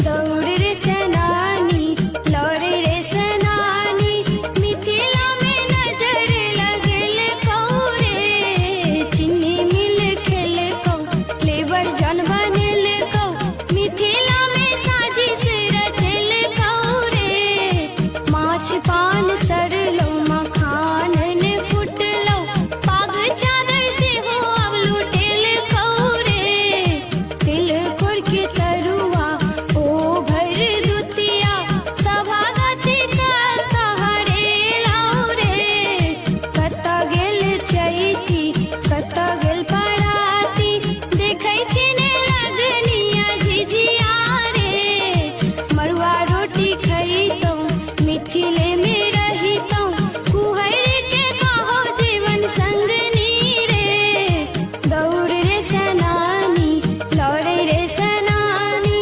दौड़ रे सेनानी लौड़े रे सेनानी मिथिला में नजर लगल कौरे चीनी मिल खेल कौ लेबर जन बनल कौ मिथिला में साजिश रचल कौरे माछ पान सरलो मखान ने फुटलो पाग चादर से हो अब लुटेल कौरे तिल कुर के तरुआ ओ भर दुतिया सभा गाछी कता हरेला रे कता गेल चैती कता गेल पराती देखै छी ने लगनिया झिझिया रे मड़ुआ रोटी खैतौ मिथिले में रहितौ कुहर के कहो जीवन संगनी रे दौड़ रे सेनानी लौड़े रे सेनानी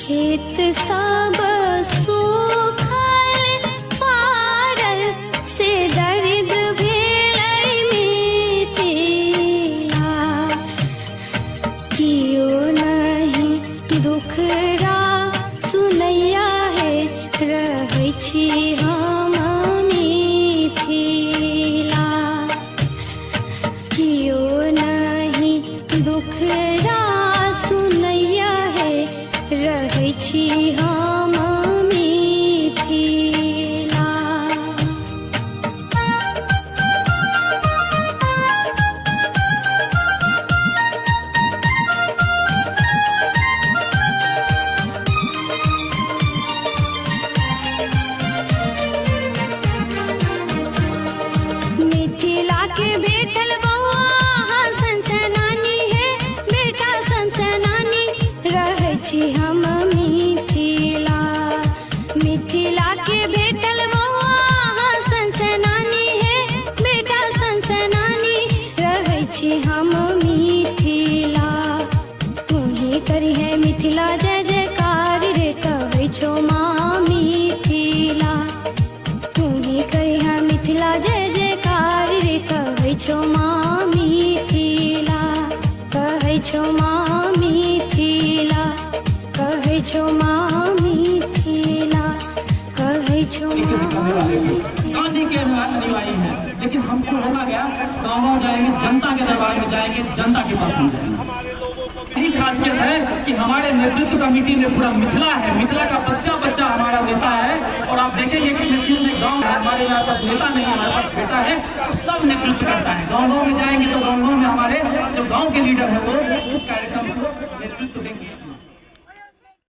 खेत सब सूखल पारल से दरिद्र भेलै मिथिला कियो नहीं दुखड़ा सुनैया है रहै छी हम मिथिला कियो नहीं दुखड़ा सुनैया है रहै छी हम मिथिला मिथिला के भेटल बौआ हसन सेनानी है बेटा सनसनानी रहै छी हम मिथिला मिथिला के भेटल बौआ हसन सेनानी है बेटा सनसनानी रहै छी हम मिथिला तुही करी है मिथिला जय जयकार रे कहै छौ माँ मिथिला तुही करी है मिथिला जय जयकार रे कहै छौ माँ मिथिला कहै छौ माँ मिथिला कहै छौ माँ मिथिला कहै छौ माँ गांधी के अनुयायी है, लेकिन हमको रोका गया। गाँव जाएंगे, जनता के दरबार में जाएंगे, जनता के पास हम जाएंगे। यही खासियत है कि हमारे नेतृत्व कमेटी में पूरा मिथिला है, मिथिला का बच्चा बच्चा हमारा नेता है। और आप देखेंगे कि नसीब में गाँव है, हमारे यहाँ पर नेता नहीं, हमारे पास बेटा है, तो सब नेतृत्व करता है। गाँव में जाएंगे तो गाँव में हमारे जो गाँव के लीडर है वो उस कार्यक्रम को नेतृत्व देंगे।